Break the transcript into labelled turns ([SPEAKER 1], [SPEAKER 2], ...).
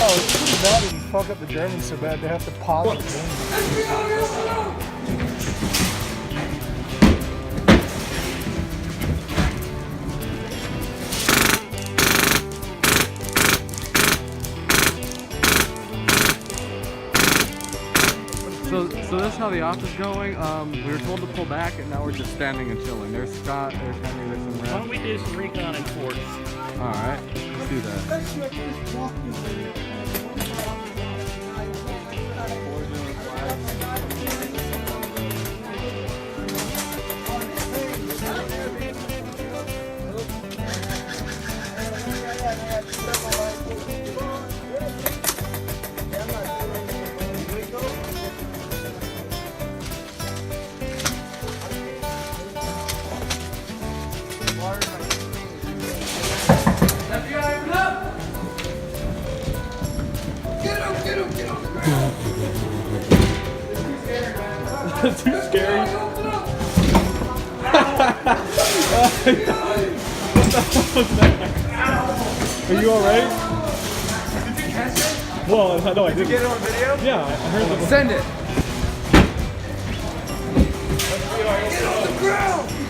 [SPEAKER 1] it's pretty bad if you fuck up the Germans so bad they have to pause the game.
[SPEAKER 2] So this is how the off is going. We were told to pull back, and now we're just standing and chilling. There's Scott, there's Henry, there's some
[SPEAKER 3] Why don't
[SPEAKER 2] rest.
[SPEAKER 3] we do some recon and force?
[SPEAKER 2] All right, let's do that.
[SPEAKER 1] That's too scary. Are you alright? Did you catch it? Well, no, I didn't. Did you get it on video? Yeah, I heard it.
[SPEAKER 2] Send it.
[SPEAKER 1] Get on the ground!